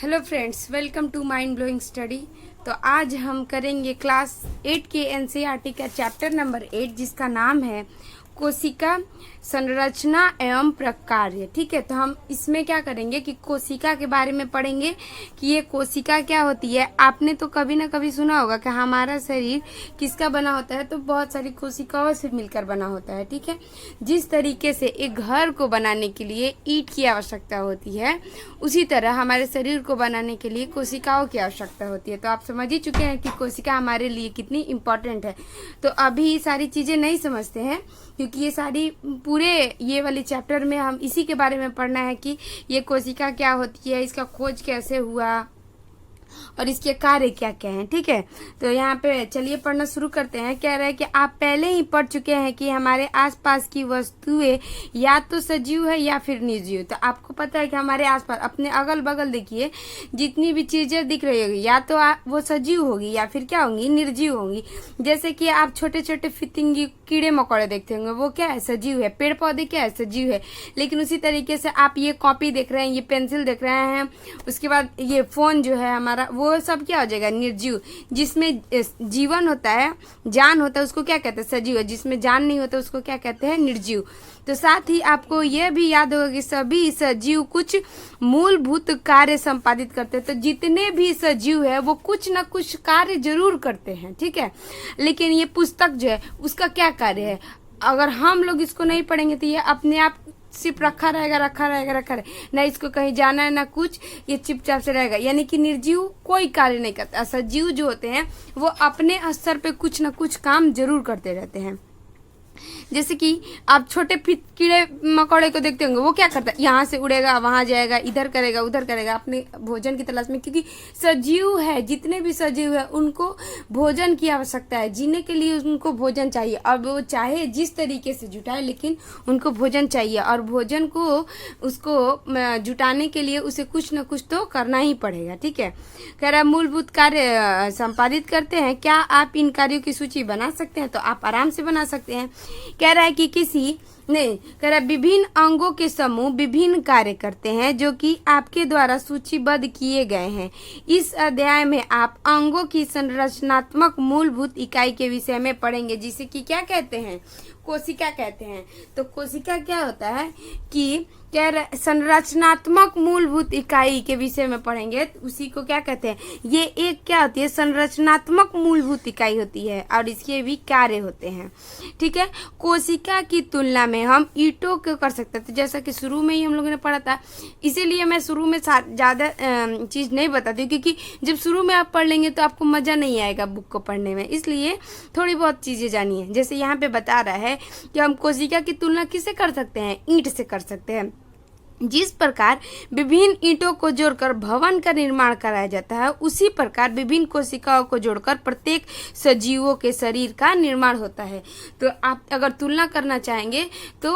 Hello friends, welcome to mind blowing study. तो आज हम करेंगे क्लास 8 के एनसीईआरटी का चैप्टर नंबर 8 जिसका नाम है कोशिका संरचना एवं प्रकार्य। ठीक है, तो हम इसमें क्या करेंगे कि कोशिका के बारे में पढ़ेंगे कि ये कोशिका क्या होती है। आपने तो कभी ना कभी सुना होगा कि हमारा शरीर किसका बना होता है, तो बहुत सारी कोशिकाओं से मिलकर बना होता है। ठीक है, जिस तरीके से एक घर को बनाने के लिए ईंट की आवश्यकता होती है, उसी तरह हमारे शरीर को बनाने के लिए कोशिकाओं की आवश्यकता होती है। तो आप समझ ही चुके हैं कि कोशिका हमारे लिए कितनी इम्पोर्टेंट है। तो अभी सारी चीज़ें नहीं समझते हैं क्योंकि ये सारी पूरे ये वाले चैप्टर में हम इसी के बारे में पढ़ना है कि ये कोशिका क्या होती है, इसका खोज कैसे हुआ और इसके कार्य क्या क्या हैं। ठीक है, तो यहाँ पे चलिए पढ़ना शुरू करते हैं। कह रहा है कि आप पहले ही पढ़ चुके हैं कि हमारे आसपास की वस्तुएं या तो सजीव है या फिर निर्जीव। तो आपको पता है कि हमारे आसपास अपने अगल बगल देखिए जितनी भी चीजें दिख रही होगी या तो वो सजीव होगी या फिर क्या होंगी, निर्जीव होंगी। जैसे कि आप छोटे छोटे फितिंगी कीड़े मकोड़े देखते होंगे, वो क्या है, सजीव है। पेड़ पौधे क्या है, सजीव है। लेकिन उसी तरीके से आप ये कॉपी देख रहे हैं, ये पेंसिल देख रहे हैं, उसके बाद ये फोन जो है हमारा, वो सब क्या हो जाएगा, निर्जीव। जिसमें जीवन होता है, जान होता है, उसको क्या कहते हैं, सजीव है। जिसमें जान नहीं होता उसको क्या कहते हैं, निर्जीव। तो साथ ही आपको यह भी याद होगा कि सभी सजीव कुछ मूलभूत कार्य संपादित करते हैं। तो जितने भी सजीव है वो कुछ ना कुछ कार्य जरूर करते हैं। ठीक है, लेकिन ये पुस्तक जो है उसका क्या कार्य है, अगर हम लोग इसको नहीं पढ़ेंगे तो ये अपने आप सिर्फ रखा रहेगा ना, इसको कहीं जाना है ना कुछ, ये चुपचाप से रहेगा। यानी कि निर्जीव कोई कार्य नहीं करता। सजीव जो होते हैं वो अपने स्तर पे कुछ ना कुछ काम जरूर करते रहते हैं। जैसे कि आप छोटे कीड़े मकोड़े को देखते होंगे, वो क्या करता है, यहाँ से उड़ेगा, वहां जाएगा, इधर करेगा, उधर करेगा, अपने भोजन की तलाश में। क्योंकि सजीव है, जितने भी सजीव है उनको भोजन की आवश्यकता है, जीने के लिए उनको भोजन चाहिए। अब वो चाहे जिस तरीके से जुटाए लेकिन उनको भोजन चाहिए, और भोजन को उसको जुटाने के लिए उसे कुछ न कुछ तो करना ही पड़ेगा। ठीक है, कह रहा मूलभूत कार्य संपादित करते हैं। क्या आप इन कार्यों की सूची बना सकते हैं? तो आप आराम से बना सकते हैं। कह रहा है कि कह रहा है विभिन्न अंगों के समूह विभिन्न कार्य करते हैं जो कि आपके द्वारा सूचीबद्ध किए गए हैं। इस अध्याय में आप अंगों की संरचनात्मक मूलभूत इकाई के विषय में पढ़ेंगे, जिसे कि क्या कहते हैं, कोशिका कहते हैं। तो कोशिका क्या होता है कि संरचनात्मक मूलभूत इकाई के विषय में पढ़ेंगे, उसी को क्या कहते हैं, ये एक क्या होती है, संरचनात्मक मूलभूत इकाई होती है और इसके भी कार्य होते हैं। ठीक है, कोशिका की तुलना में हम ईंटों को कर सकते हैं। तो जैसा कि शुरू में ही हम लोगों ने पढ़ा था, इसीलिए मैं शुरू में ज़्यादा चीज़ नहीं बताती हूँ, क्योंकि जब शुरू में आप पढ़ लेंगे तो आपको मज़ा नहीं आएगा बुक को पढ़ने में, इसलिए थोड़ी बहुत चीज़ें जानिए। जैसे यहाँ पे बता रहा है कि हम कोशिका की तुलना किससे कर सकते हैं, ईंट से कर सकते हैं। जिस प्रकार विभिन्न ईंटों को जोड़कर भवन का निर्माण कराया जाता है, उसी प्रकार विभिन्न कोशिकाओं को जोड़कर प्रत्येक सजीवों के शरीर का निर्माण होता है। तो आप अगर तुलना करना चाहेंगे तो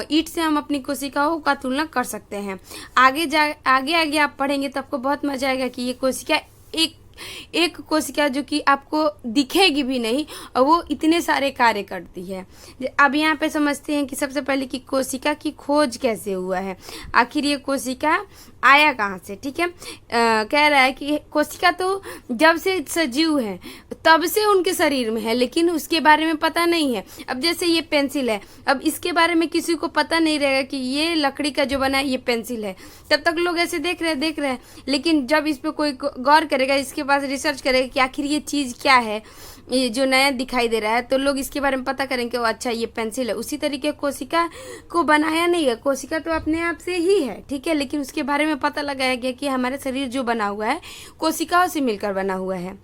ईंट से हम अपनी कोशिकाओं का तुलना कर सकते हैं। आगे आप पढ़ेंगे तो आपको बहुत मजा आएगा कि ये कोशिका एक कोशिका जो कि आपको दिखेगी भी नहीं और वो इतने सारे कार्य करती है। अब यहाँ पे समझते हैं कि सबसे पहले कि कोशिका की खोज कैसे हुआ है, आखिर ये कोशिका आया कहाँ से। ठीक है, कह रहा है कि कोशिका तो जब से सजीव है तब से उनके शरीर में है, लेकिन उसके बारे में पता नहीं है। अब जैसे ये पेंसिल है, अब इसके बारे में किसी को पता नहीं रहेगा कि ये लकड़ी का जो बना है ये पेंसिल है। तब तक लोग ऐसे देख रहे हैं, लेकिन जब इस पर कोई गौर करेगा, इसके पास रिसर्च करेगा कि आखिर ये चीज़ क्या है, ये जो नया दिखाई दे रहा है, तो लोग इसके बारे में पता करेंगे, अच्छा ये पेंसिल है। उसी तरीके कोशिका को बनाया नहीं है, कोशिका तो अपने आप से ही है। ठीक है, लेकिन उसके बारे में पता लगाया गया कि हमारा शरीर जो बना हुआ है कोशिकाओं से मिलकर बना हुआ है।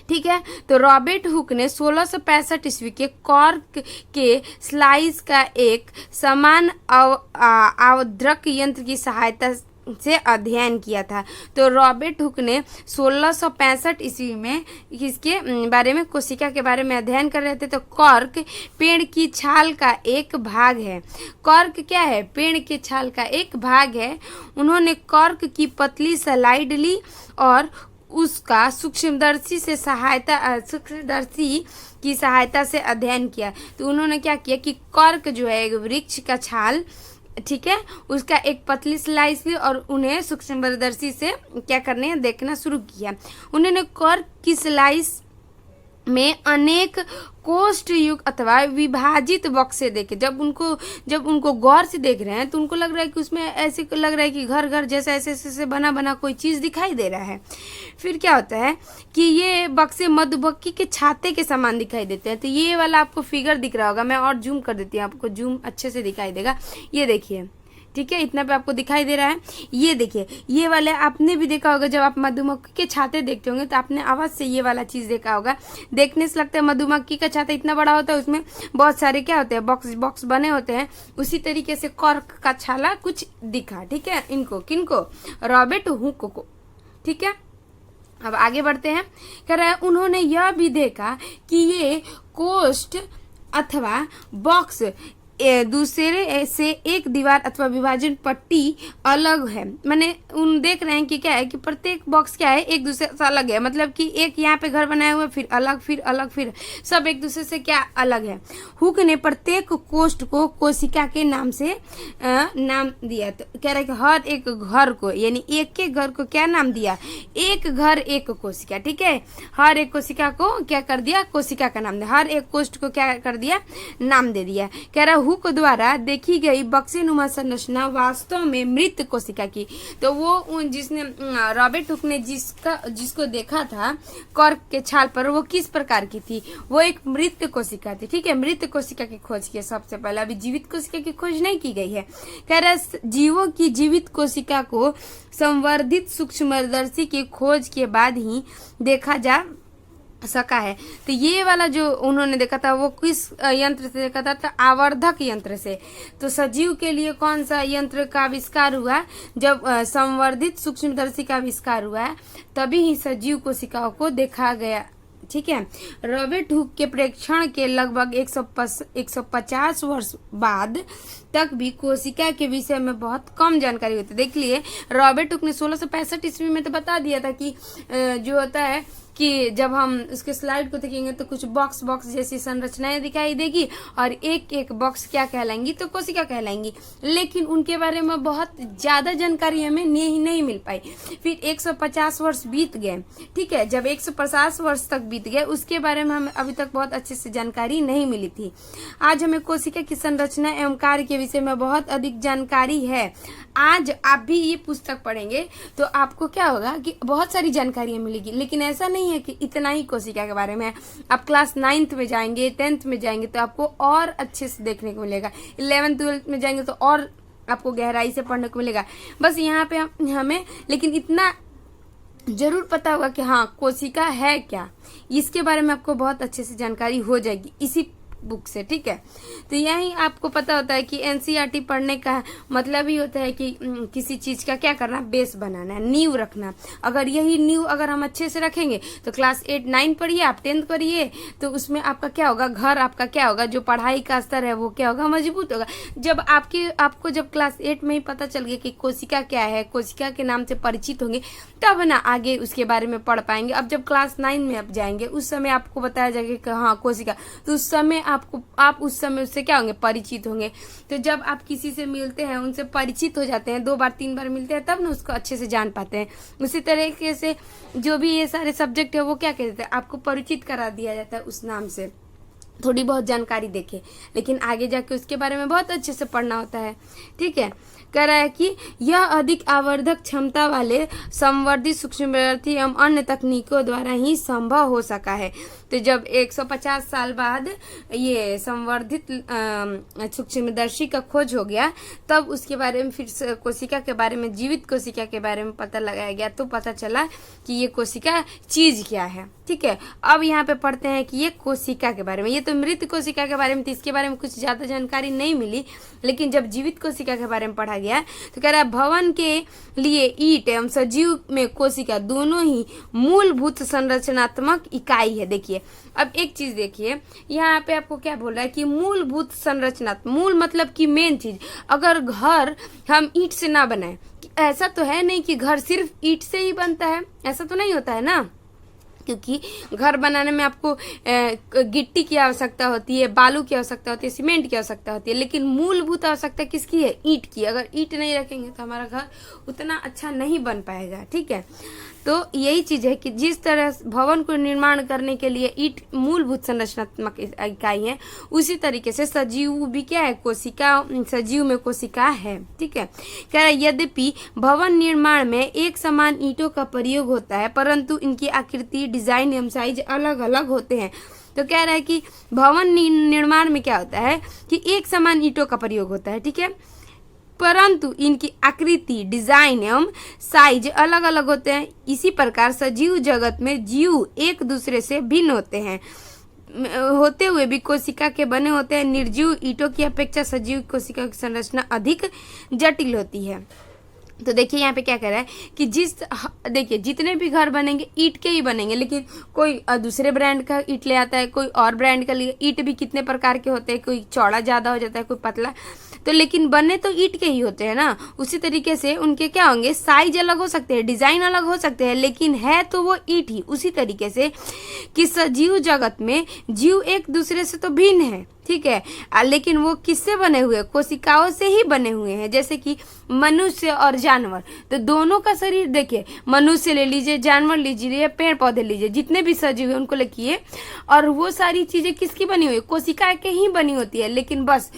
ठीक है, तो रॉबर्ट हुक ने 1665 ईस्वी के कॉर्क के स्लाइस का एक समान अवद्रक यंत्र की सहायता से अध्ययन किया था। तो रॉबर्ट हुक ने 1665 ईस्वी में इसके बारे में, कोशिका के बारे में अध्ययन कर रहे थे। तो कॉर्क पेड़ की छाल का एक भाग है। कॉर्क क्या है, पेड़ के छाल का एक भाग है। उन्होंने कॉर्क की पतली स्लाइड ली और उसका सूक्ष्मदर्शी की सहायता से अध्ययन किया। तो उन्होंने क्या किया कि कॉर्क जो है एक वृक्ष का छाल ठीक है, उसका एक पतली स्लाइस ली और उन्हें सूक्ष्मदर्शी से क्या करने देखना शुरू किया। उन्होंने कॉर्क की स्लाइस में अनेक कोष्ठ युक्त अथवा विभाजित बक्से देखे। जब उनको गौर से देख रहे हैं तो उनको लग रहा है कि उसमें ऐसे लग रहा है कि घर घर जैसा ऐसे ऐसे बना बना कोई चीज़ दिखाई दे रहा है। फिर क्या होता है कि ये बक्से मधुमक्खी के छाते के समान दिखाई देते हैं। तो ये वाला आपको फिगर दिख रहा होगा, मैं और जूम कर देती हूँ, आपको जूम अच्छे से दिखाई देगा। ये देखिए, ठीक है, इतना पे आपको दिखाई दे रहा है। ये देखिए, ये वाले आपने भी देखा होगा, जब आप मधुमक्खी के छाते देखते होंगे तो आपने आवाज से ये वाला चीज देखा होगा। देखने से लगता है मधुमक्खी का छाता इतना बड़ा होता है, उसमें बहुत सारे क्या होते हैं, बॉक्स बॉक्स बने होते हैं। उसी तरीके से कॉर्क का छाला कुछ दिखा। ठीक है, इनको किनको, रॉबर्ट हुक को। ठीक है, अब आगे बढ़ते हैं। कह रहा है उन्होंने यह भी देखा कि ये कोष्ठ अथवा बॉक्स दूसरे से एक दीवार अथवा विभाजन पट्टी अलग है। मैंने उन देख रहे हैं कि क्या है कि प्रत्येक बॉक्स क्या है, एक दूसरे से अलग है। मतलब कि एक यहाँ पे घर बनाया हुआ है, फिर अलग, फिर अलग, फिर सब एक दूसरे से क्या अलग है। हुक ने प्रत्येक कोष्ठ को कोशिका के नाम से नाम दिया। तो कह रहा है कि हर एक घर को, यानी एक एक घर को क्या नाम दिया, एक घर एक कोशिका। ठीक है, हर एक कोशिका को क्या कर दिया, कोशिका का नाम दिया। हर एक कोष्ठ को क्या कर दिया, नाम दे दिया। कह रहा हुक द्वारा देखी गई बक्सेनुमा संरचना वास्तव में मृत कोशिका की। तो वो जिसने रॉबर्ट हुक ने जिसको देखा था कॉर्क के छाल पर, वो किस प्रकार की थी, वो एक मृत कोशिका थी। ठीक है, मृत कोशिका की खोज की सबसे पहले, अभी जीवित कोशिका की खोज नहीं की गई है। कह रहा जीवों की जीवित कोशिका को संवर्धित सूक्ष्मदर्शी की खोज के बाद ही देखा जा सका है। तो ये वाला जो उन्होंने देखा था वो किस यंत्र से देखा था, तो आवर्धक यंत्र से। तो सजीव के लिए कौन सा यंत्र का आविष्कार हुआ, जब संवर्धित सूक्ष्मदर्शी का आविष्कार हुआ है, तभी ही सजीव कोशिकाओं को देखा गया। ठीक है, रॉबर्ट हुक के प्रेक्षण के लगभग 150 वर्ष बाद तक भी कोशिका के विषय में बहुत कम जानकारी होती। देख लिए, रॉबर्ट हुक ने 1665 ईस्वी में तो बता दिया था कि जो होता है कि जब हम उसके स्लाइड को देखेंगे तो कुछ बॉक्स बॉक्स जैसी संरचनाएं दिखाई देगी और एक एक बॉक्स क्या कहलाएंगी, तो कोशिका कहलाएंगी। लेकिन उनके बारे में बहुत ज्यादा जानकारी हमें नहीं मिल पाई। फिर 150 वर्ष बीत गए। ठीक है, जब 150 वर्ष तक बीत गए, उसके बारे में हमें अभी तक बहुत अच्छे से जानकारी नहीं मिली थी। आज हमें कोशिका की संरचना एवं कार्य के विषय में बहुत अधिक जानकारी है। आज आप भी ये पुस्तक पढ़ेंगे तो आपको क्या होगा कि बहुत सारी जानकारियां मिलेगी। लेकिन ऐसा नहीं है कि इतना ही कोशिका के बारे में। आप क्लास 9th में जाएंगे, 10th में जाएंगे तो आपको और अच्छे से देखने को मिलेगा। 11th 12th में जाएंगे तो और आपको गहराई से पढ़ने को मिलेगा। बस यहाँ पे हमें लेकिन इतना जरूर पता होगा कि हाँ कोशिका है क्या, इसके बारे में आपको बहुत अच्छे से जानकारी हो जाएगी इसी बुक से। ठीक है, तो यही आपको पता होता है कि एनसीईआरटी पढ़ने का मतलब ही होता है कि किसी चीज का क्या करना, बेस बनाना, नींव रखना। अगर यही नींव अगर हम अच्छे से रखेंगे तो क्लास 8 9 पढ़िए, आप 10th पढ़िए, तो उसमें आपका क्या होगा, घर आपका क्या होगा, जो पढ़ाई का स्तर है वो क्या होगा, मजबूत होगा। जब आपको जब क्लास 8 में ही पता चल गया कि कोशिका क्या है, कोशिका के नाम से परिचित होंगे, तब ना आगे उसके बारे में पढ़ पाएंगे। अब जब क्लास 9 में आप जाएंगे उस समय आपको बताया जाएगा कि हाँ कोशिका, तो उस समय आप उस समय उससे क्या होंगे, परिचित होंगे। तो जब आप किसी से मिलते हैं, उनसे परिचित हो जाते हैं, 2 बार 3 बार मिलते हैं, तब ना उसको अच्छे से जान पाते हैं। उसी तरीके से जो भी ये सारे सब्जेक्ट है वो क्या कहते हैं, आपको परिचित करा दिया जाता है उस नाम से। थोड़ी बहुत जानकारी देखे, लेकिन आगे जाके उसके बारे में बहुत अच्छे से पढ़ना होता है। ठीक है, कह रहा है कि यह अधिक आवर्धक क्षमता वाले संवर्धित सूक्ष्मदर्शी एवं अन्य तकनीकों द्वारा ही संभव हो सका है। तो जब 150 साल बाद ये संवर्धित सूक्ष्मदर्शी का खोज हो गया, तब उसके बारे में फिर कोशिका के बारे में, जीवित कोशिका के बारे में पता लगाया गया, तो पता चला कि ये कोशिका चीज क्या है। ठीक है, अब यहाँ पे पढ़ते हैं कि ये कोशिका के बारे में। ये तो मृत कोशिका के बारे में थी, इसके बारे में कुछ ज्यादा जानकारी नहीं मिली। लेकिन जब जीवित कोशिका के बारे में पढ़ा गया तो कह रहा है भवन के लिए ईंट एवं सजीव में कोशिका दोनों ही मूलभूत संरचनात्मक इकाई है। देखिए, अब एक चीज देखिए, यहाँ पे आपको क्या बोल रहा है कि मूलभूत संरचनात्मक, मूल मतलब कि मेन चीज। अगर घर हम ईंट से ना बनाए, ऐसा तो है नहीं कि घर सिर्फ ईंट से ही बनता है, ऐसा तो नहीं होता है ना। क्योंकि घर बनाने में आपको गिट्टी की आवश्यकता होती है, बालू की आवश्यकता होती है, सीमेंट की आवश्यकता होती है, लेकिन मूलभूत आवश्यकता किसकी है? ईंट की। अगर ईंट नहीं रखेंगे तो हमारा घर उतना अच्छा नहीं बन पाएगा। ठीक है, तो यही चीज़ है कि जिस तरह भवन को निर्माण करने के लिए ईंट मूलभूत संरचनात्मक इकाई है, उसी तरीके से सजीव भी क्या है? कोशिका। सजीव में कोशिका है। ठीक है, कह रहा है यद्यपि भवन निर्माण में एक समान ईंटों का प्रयोग होता है, परंतु इनकी आकृति, डिजाइन एवं साइज अलग अलग होते हैं। तो कह रहा है कि भवन निर्माण में क्या होता है कि एक समान ईंटों का प्रयोग होता है। ठीक है, परंतु इनकी आकृति, डिजाइन एवं साइज अलग अलग होते हैं। इसी प्रकार सजीव जगत में जीव एक दूसरे से भिन्न होते हैं, होते हुए भी कोशिका के बने होते हैं। निर्जीव ईंटों की अपेक्षा सजीव कोशिका की संरचना अधिक जटिल होती है। तो देखिए यहाँ पे क्या कह रहा है कि देखिए जितने भी घर बनेंगे ईंट के ही बनेंगे, लेकिन कोई दूसरे ब्रांड का ईंट ले आता है, कोई और ब्रांड का लिए। ईंट भी कितने प्रकार के होते हैं, कोई चौड़ा ज़्यादा हो जाता है, कोई पतला, तो लेकिन बने तो ईंट के ही होते हैं ना। उसी तरीके से उनके क्या होंगे? साइज अलग हो सकते हैं, डिजाइन अलग हो सकते हैं, लेकिन है तो वो ईंट ही। उसी तरीके से कि सजीव जगत में जीव एक दूसरे से तो भिन्न है। ठीक है, लेकिन वो किससे बने हुए? कोशिकाओं से ही बने हुए हैं। जैसे कि मनुष्य और जानवर, तो दोनों का शरीर देखिए, मनुष्य ले लीजिए, जानवर लीजिए, पेड़ पौधे लीजिए, जितने भी सजीव हैं उनको लिखिए, और वो सारी चीजें किसकी बनी हुई है? कोशिका के ही बनी होती है। लेकिन बस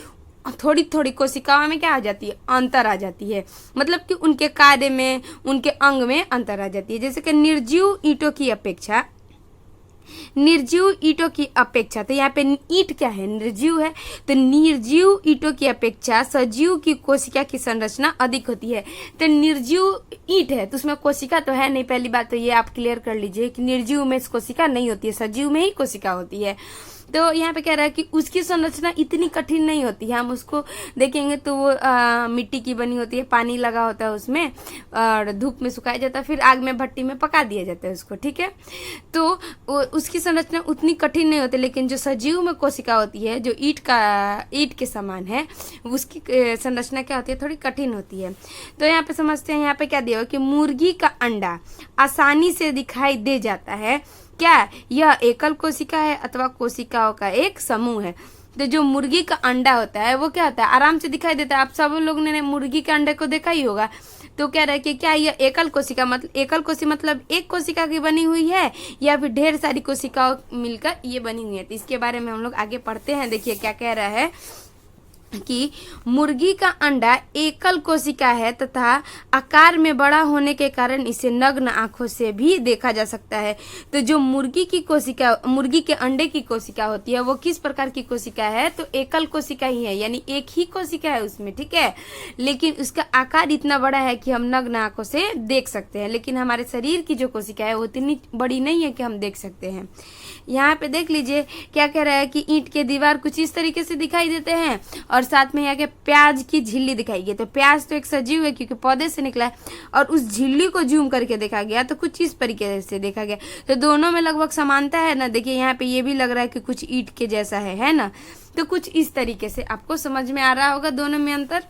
थोड़ी थोड़ी कोशिकाओं में क्या आ जाती है? अंतर आ जाती है, मतलब कि उनके कार्य में, उनके अंग में अंतर आ जाती है। जैसे कि निर्जीव ईंटों की अपेक्षा तो यहाँ पे ईंट क्या है? निर्जीव है। तो निर्जीव ईंटों की अपेक्षा सजीव की कोशिका की संरचना अधिक होती है। तो निर्जीव ईंट है तो उसमें कोशिका तो है नहीं। पहली बात तो ये आप क्लियर कर लीजिए कि निर्जीव में कोशिका नहीं होती है, सजीव में ही कोशिका होती है। तो यहाँ पे कह रहा है कि उसकी संरचना इतनी कठिन नहीं होती है। हम उसको देखेंगे तो वो मिट्टी की बनी होती है, पानी लगा होता है उसमें, और धूप में सुखाया जाता है, फिर आग में भट्टी में पका दिया जाता है उसको। ठीक है, तो उसकी संरचना उतनी कठिन नहीं होती। लेकिन जो सजीव में कोशिका होती है, जो ईंट के समान है, उसकी संरचना क्या होती है? थोड़ी कठिन होती है। तो यहाँ पे समझते हैं, यहाँ पे क्या दिया कि मुर्गी का अंडा आसानी से दिखाई दे जाता है। क्या यह एकल कोशिका है अथवा कोशिकाओं का एक समूह है? तो जो मुर्गी का अंडा होता है वो क्या होता है? आराम से दिखाई देता है। आप सब लोग ने मुर्गी के अंडे को देखा ही होगा। तो कह रहा है कि क्या यह एकल कोशिका मतलब एक कोशिका की बनी हुई है, या फिर ढेर सारी कोशिकाओं मिलकर ये बनी हुई है? तो इसके बारे में हम लोग आगे पढ़ते हैं। देखिए क्या कह रहा है कि मुर्गी का अंडा एकल कोशिका है तथा आकार में बड़ा होने के कारण इसे नग्न आंखों से भी देखा जा सकता है। तो जो मुर्गी के अंडे की कोशिका होती है वो किस प्रकार की कोशिका है? तो एकल कोशिका ही है, यानी एक ही कोशिका है उसमें। ठीक है, लेकिन उसका आकार इतना बड़ा है कि हम नग्न आंखों से देख सकते हैं। लेकिन हमारे शरीर की जो कोशिका है वो इतनी बड़ी नहीं है कि हम देख सकते हैं। यहाँ पे देख लीजिए क्या कह रहा है कि ईंट के दीवार कुछ इस तरीके से दिखाई देते हैं, और साथ में यहाँ के प्याज की झिल्ली दिखाई गई। तो प्याज तो एक सजीव है क्योंकि पौधे से निकला है, और उस झिल्ली को जूम करके देखा गया तो कुछ इस तरीके से देखा गया। तो दोनों में लगभग समानता है ना। देखिए यहाँ पे ये भी लग रहा है कि कुछ ईंट के जैसा है ना। तो कुछ इस तरीके से आपको समझ में आ रहा होगा दोनों में अंतर।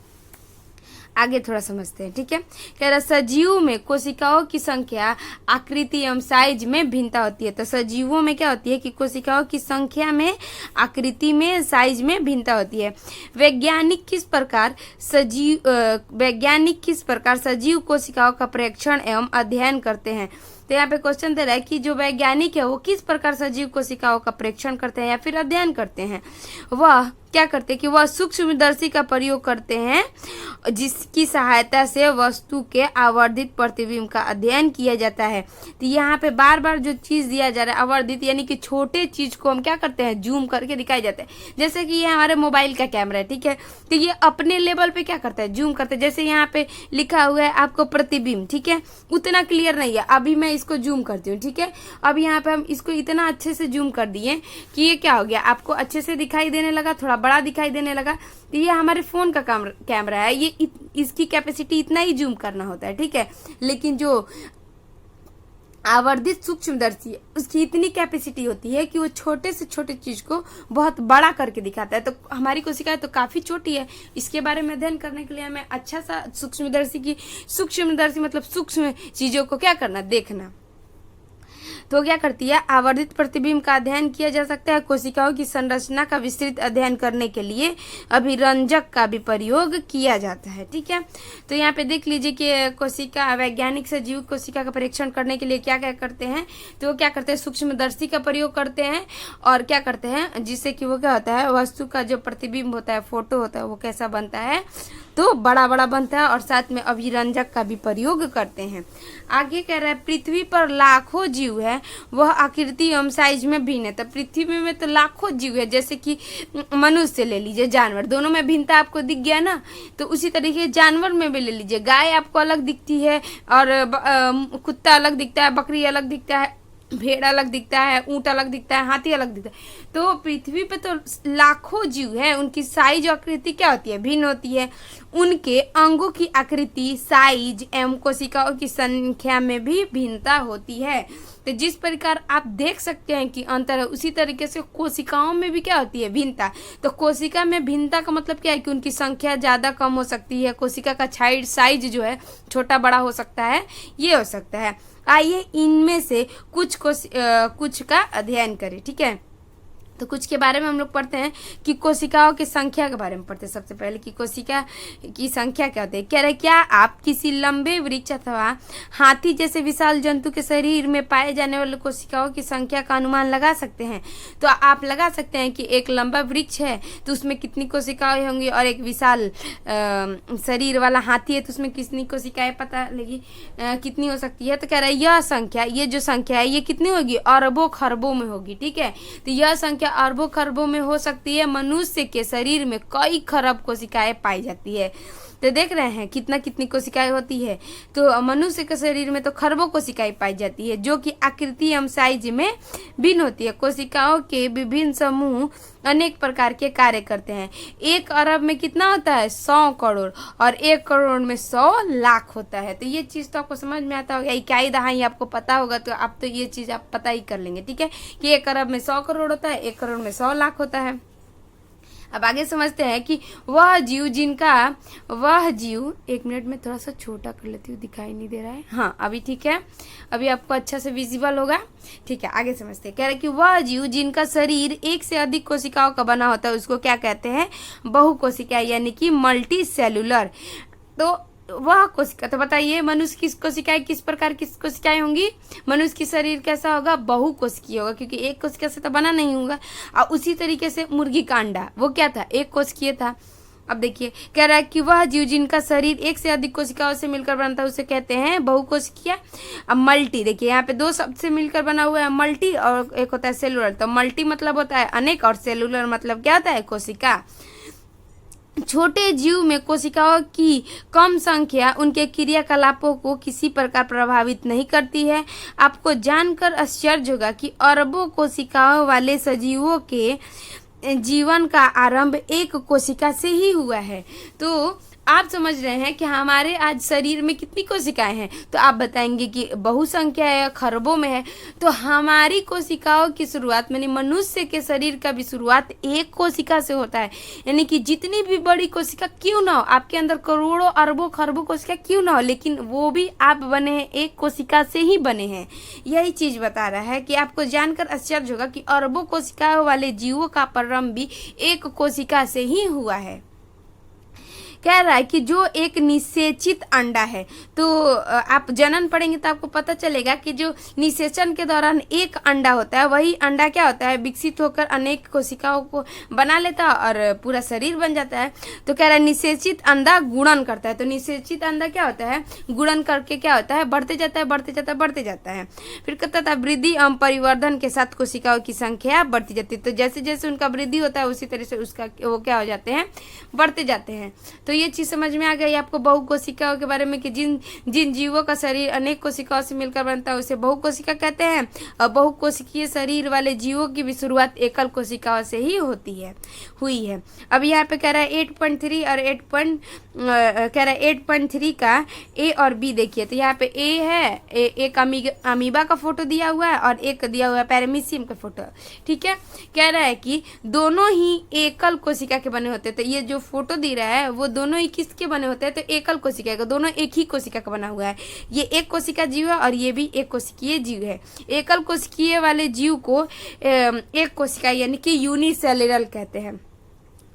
आगे थोड़ा समझते हैं। ठीक है, कह रहा सजीव में कोशिकाओं की संख्या, आकृति एवं साइज में भिन्नता होती है। तो सजीवों में क्या होती है कि कोशिकाओं की संख्या में, आकृति में, साइज में भिन्नता होती है। वैज्ञानिक किस प्रकार सजीव कोशिकाओं का परीक्षण एवं अध्ययन करते हैं? तो यहाँ पे क्वेश्चन दे रहा है कि जो वैज्ञानिक है वो किस प्रकार सजीव कोशिकाओं का परीक्षण करते हैं या फिर अध्ययन करते हैं। वह क्या करते हैं कि वह सूक्ष्मदर्शी का प्रयोग करते हैं, जिसकी सहायता से वस्तु के आवर्धित प्रतिबिंब का अध्ययन किया जाता है। तो यहाँ पे बार बार जो चीज़ दिया जा रहा है आवर्धित, यानी कि छोटे चीज़ को हम क्या करते हैं? जूम करके दिखाई जाते हैं। जैसे कि ये हमारे मोबाइल का कैमरा है। ठीक है, तो ये अपने लेवल पे क्या करता है? जूम करते हैं। जैसे यहाँ पे लिखा हुआ है आपको प्रतिबिंब, ठीक है, उतना क्लियर नहीं है। अभी मैं इसको जूम करती हूँ। ठीक है, अब यहाँ पे हम इसको इतना अच्छे से जूम कर दिए कि ये क्या हो गया? आपको अच्छे से दिखाई देने लगा, थोड़ा बड़ा दिखाई देने लगा। तो ये हमारे फोन का कैमरा है, ये इसकी कैपेसिटी इतना ही जूम करना होता है। ठीक है, लेकिन जो आवर्धित सूक्ष्मदर्शी है उसकी इतनी कैपेसिटी होती है कि वो छोटे से छोटे चीज को बहुत बड़ा करके दिखाता है। तो हमारी कोशिका तो काफी छोटी है। इसके बारे में अध्ययन करने के लिए हमें अच्छा सा सूक्ष्मदर्शी मतलब सूक्ष्म चीजों को क्या करना? देखना। तो क्या करती है, आवर्धित प्रतिबिंब का अध्ययन किया जा सकता है। कोशिकाओं की संरचना का विस्तृत अध्ययन करने के लिए अभिरंजक का भी प्रयोग किया जाता है। ठीक है, तो यहाँ पे देख लीजिए कि कोशिका वैज्ञानिक सजीव कोशिका का परीक्षण करने के लिए क्या क्या करते हैं, तो वो क्या करते हैं, सूक्ष्मदर्शी का प्रयोग करते हैं और क्या करते हैं, जिससे कि वो क्या होता है, वस्तु का जो प्रतिबिंब होता है, फोटो होता है, वो कैसा बनता है, तो बड़ा बड़ा बनता है और साथ में अभिरंजक का भी प्रयोग करते हैं। आगे कह रहा है पृथ्वी पर लाखों जीव है, वह आकृति एवं साइज में भिन्न है। तो पृथ्वी में तो लाखों जीव है, जैसे कि मनुष्य ले लीजिए, जानवर, दोनों में भिन्नता आपको दिख गया ना, तो उसी तरीके जानवर में भी ले लीजिए, गाय आपको अलग दिखती है और कुत्ता अलग दिखता है, बकरी अलग दिखता है, भेड़ अलग दिखता है, ऊंट अलग दिखता है, हाथी अलग दिखता है। तो पृथ्वी पे तो लाखों जीव है, उनकी साइज आकृति क्या होती है, भिन्न होती है। उनके अंगों की आकृति, साइज एवं कोशिकाओं की संख्या में भी भिन्नता होती है। तो जिस प्रकार आप देख सकते हैं कि अंतर है, उसी तरीके से कोशिकाओं में भी क्या होती है, भिन्नता। तो कोशिका में भिन्नता का मतलब क्या है कि उनकी संख्या ज़्यादा कम हो सकती है, कोशिका का साइज जो है छोटा बड़ा हो सकता है, ये हो सकता है। आइए इनमें से कुछ का अध्ययन करें। ठीक है, तो कुछ के बारे में हम लोग पढ़ते हैं कि कोशिकाओं की संख्या के बारे में पढ़ते हैं। सबसे पहले कि कोशिका की संख्या क्या होती है। कह रहे क्या आप किसी लंबे वृक्ष अथवा हाथी जैसे विशाल जंतु के शरीर में पाए जाने वाले कोशिकाओं की संख्या का अनुमान लगा सकते हैं। तो आप लगा सकते हैं कि एक लंबा वृक्ष है तो उसमें कितनी कोशिकाएं होंगी, और एक विशाल शरीर वाला हाथी है तो उसमें कितनी कोशिकाएं पता लगी कितनी हो सकती है। तो कह रहा है यह संख्या, ये जो संख्या है ये कितनी होगी, अरबों खरबों में होगी। ठीक है, तो यह संख्या अरबों खरबों में हो सकती है। मनुष्य के शरीर में कई खरब कोशिकाएं पाई जाती है। तो देख रहे हैं कितनी कोशिकाएं होती है। तो मनुष्य के शरीर में तो खरबों कोशिकाएं पाई जाती है, जो कि आकृति एवं साइज में भिन्न होती है। कोशिकाओं के विभिन्न समूह अनेक प्रकार के कार्य करते हैं। 1 अरब में कितना होता है, 100 करोड़, और 1 करोड़ में 100 लाख होता है। तो ये चीज़ तो आपको समझ में आता होगा, इकाई दहाई आपको पता होगा, तो आप तो ये चीज़ आप पता ही कर लेंगे। ठीक है, कि 1 अरब में 100 करोड़ होता है, 1 करोड़ में 100 लाख होता है। अब आगे समझते हैं कि वह जीव 1 मिनट में थोड़ा सा छोटा कर लेती हूँ, दिखाई नहीं दे रहा है। हाँ, अभी ठीक है, अभी आपको अच्छा से विजिबल होगा। ठीक है, आगे समझते हैं। कह रहे कि वह जीव जिनका शरीर 1 से अधिक कोशिकाओं का बना होता है उसको क्या कहते हैं, बहुकोशिका, यानी कि मल्टी सेलुलर। तो वह कोशिका, तो बताइए मनुष्य की कोशिकाएं किस प्रकार की कोशिकाएं होंगी, मनुष्य की शरीर कैसा होगा, बहुकोशिकीय होगा, क्योंकि एक कोशिका से तो बना नहीं होगा। और उसी तरीके से मुर्गी का अंडा वो क्या था, 1 कोशिकीय था। अब देखिए कह रहा है कि वह जीव जिनका शरीर 1 से अधिक कोशिकाओं से मिलकर बनता है उसे कहते हैं बहुकोशिकीय। अब मल्टी, देखिए यहाँ पे 2 शब्द से मिलकर बना हुआ है, मल्टी और एक होता है सेलुलर। तो मल्टी मतलब होता है अनेक और सेलुलर मतलब क्या होता है, कोशिका। छोटे जीव में कोशिकाओं की कम संख्या उनके क्रियाकलापों को किसी प्रकार प्रभावित नहीं करती है। आपको जानकर आश्चर्य होगा कि अरबों कोशिकाओं वाले सजीवों के जीवन का आरंभ 1 कोशिका से ही हुआ है। तो आप समझ रहे हैं कि हमारे आज शरीर में कितनी कोशिकाएं हैं, तो आप बताएंगे कि बहुसंख्या है, खरबों में है। तो हमारी कोशिकाओं की शुरुआत, यानी मनुष्य के शरीर का भी शुरुआत 1 कोशिका से होता है। यानी कि जितनी भी बड़ी कोशिका क्यों ना हो, आपके अंदर करोड़ों अरबों खरबों कोशिका क्यों ना हो, लेकिन वो भी आप बने हैं 1 कोशिका से ही बने हैं। यही चीज बता रहा है कि आपको जानकर आश्चर्य होगा कि अरबों कोशिकाओं वाले जीवों का प्रारंभ भी 1 कोशिका से ही हुआ है। कह रहा है कि जो एक निषेचित अंडा है, तो आप जनन पढ़ेंगे तो आपको पता चलेगा कि जो निषेचन के दौरान 1 अंडा होता है, वही अंडा क्या होता है, विकसित होकर अनेक कोशिकाओं को बना लेता है और पूरा शरीर बन जाता है। तो कह रहा है निषेचित अंडा गुणन करता है। तो निषेचित अंडा क्या होता है, गुणन करके क्या होता है, बढ़ते जाता है। फिर कहता था वृद्धि एवं परिवर्धन के साथ कोशिकाओं की संख्या बढ़ती जाती है। तो जैसे जैसे उनका वृद्धि होता है उसी तरह से उसका वो क्या हो जाते हैं, बढ़ते जाते हैं। तो ये चीज समझ में आ गई आपको बहुकोशिकाओं के बारे में कि जिन जीवों का शरीर अनेक कोशिकाओं से मिलकर बनता है उसे बहुकोशिका कहते हैं। और बहुकोशिकीय शरीर वाले जीवों की भी शुरुआत एकल कोशिकाओं से ही हुई है। अब यहाँ पे कह रहा है 8.3 और 8.3 का ए और बी देखिए। तो यहाँ पे ए है, एक अमीबा का फोटो दिया हुआ है और एक दिया हुआ है पैरामीशियम का फोटो। ठीक है, कह रहा है कि दोनों ही एकल कोशिका के बने होते हैं। तो ये जो फोटो दे रहा है वो दोनों ही किसके बने होते हैं, तो एकल कोशिका का, दोनों एक ही कोशिका का बना हुआ है। ये एक कोशिका जीव है और ये भी एक कोशिकीय जीव है। एकल कोशिकीय वाले जीव को एक कोशिका यानी कि यूनिसेलुलर कहते हैं,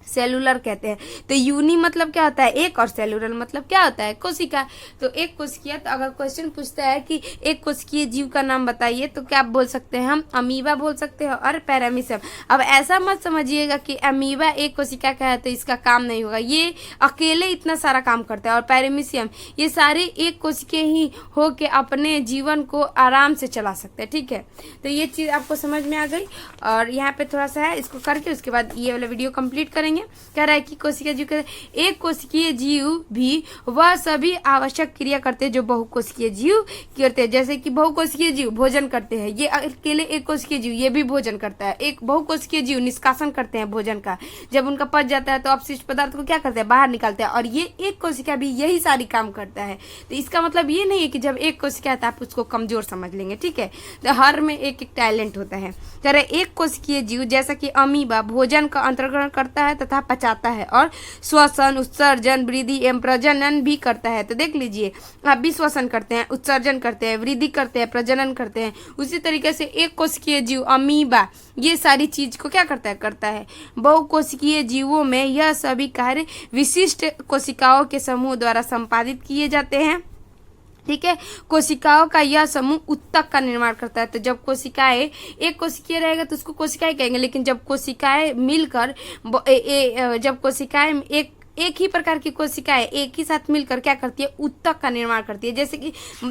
सेलुलर कहते हैं। तो यूनि मतलब क्या होता है, एक, और सेलुलर मतलब क्या होता है, कोशिका। तो एक कोशिकीय, तो अगर क्वेश्चन पूछता है कि एक कोशिकीय जीव का नाम बताइए तो क्या बोल सकते हैं हम, अमीबा बोल सकते हैं और पैरामीशियम। अब ऐसा मत समझिएगा कि अमीबा एक कोशिका का है तो इसका काम नहीं होगा, ये अकेले इतना सारा काम करता है। और पैरामीशियम ये सारे एक कोशिकीय ही हो के अपने जीवन को आराम से चला सकते हैं। ठीक है, तो ये चीज़ आपको समझ में आ गई। और यहाँ पे थोड़ा सा है, इसको करके उसके बाद ये वाला वीडियो कंप्लीट करेंगे। कह रहा है कि कोशिकीय जीव, एक कोशिकीय जीव भी वह सभी आवश्यक क्रिया करते हैं जो बहुकोशिकीय जीव करते हैं। जैसे कि बहुकोशिकीय जीव भोजन करते हैं, ये अकेले एक कोशिकीय जीव ये भी भोजन करता है। एक बहुकोशिकीय जीव निष्कासन करते हैं भोजन का, जब उनका पच जाता है तो अपशिष्ट पदार्थ को क्या करते हैं, बाहर निकालते हैं। और ये एक कोशिका भी यही सारी काम करता है। तो इसका मतलब ये नहीं है कि जब एक कोशिका है तो आप उसको कमजोर समझ लेंगे। ठीक है, तो हर में एक एक टैलेंट होता है। कह रहे एक कोशिकीय जीव जैसा कि अमीबा भोजन का अंतर्ग्रहण करता है तथा पचाता है और श्वसन, उत्सर्जन, वृद्धि एवं प्रजनन भी करता है। तो देख लीजिए, आप भी श्वसन करते हैं, उत्सर्जन करते हैं, वृद्धि करते हैं, प्रजनन करते हैं। उसी तरीके से एक कोशिकीय जीव अमीबा ये सारी चीज को क्या करता है। बहुकोशिकीय जीवों में यह सभी कार्य विशिष्ट कोशिकाओं के समूह द्वारा संपादित किए जाते हैं। ठीक है, कोशिकाओं का यह समूह उत्तक का निर्माण करता है। तो जब कोशिकाएं, एक कोशिकीय रहेगा तो उसको कोशिकाएं कहेंगे, लेकिन जब कोशिकाएं मिलकर जब कोशिकाएं एक ही प्रकार की कोशिकाएं एक ही साथ मिलकर क्या करती है, उत्तक का निर्माण करती है।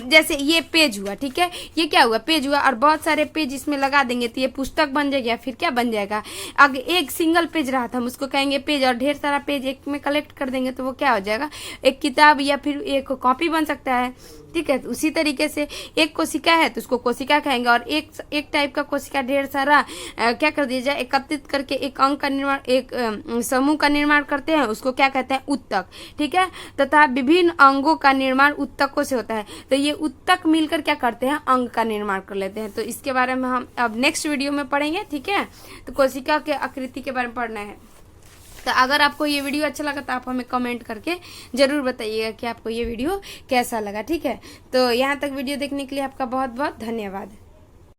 जैसे ये पेज हुआ, ठीक है, ये क्या हुआ, पेज हुआ, और बहुत सारे पेज इसमें लगा देंगे तो ये पुस्तक बन जाएगा। फिर क्या बन जाएगा, अगर एक सिंगल पेज रहा था हम उसको कहेंगे पेज, और ढेर सारा पेज एक में कलेक्ट कर देंगे तो वो क्या हो जाएगा, एक किताब या फिर एक कॉपी बन सकता है। ठीक है, तो उसी तरीके से एक कोशिका है तो उसको कोशिका कहेंगे, और एक टाइप का कोशिका ढेर सारा क्या कर दिया जाए, एकत्रित करके एक अंग का निर्माण, एक समूह का निर्माण करते हैं, उसको क्या कहते हैं, उत्तक। ठीक है, तथा विभिन्न अंगों का निर्माण उत्तकों से होता है। तो ये उत्तक मिलकर क्या करते हैं, अंग का निर्माण कर लेते हैं। तो इसके बारे में हम अब नेक्स्ट वीडियो में पढ़ेंगे। ठीक है, तो कोशिका के आकृति के बारे में पढ़ना है। तो अगर आपको ये वीडियो अच्छा लगा तो आप हमें कमेंट करके ज़रूर बताइएगा कि आपको ये वीडियो कैसा लगा। ठीक है, तो यहाँ तक वीडियो देखने के लिए आपका बहुत बहुत धन्यवाद।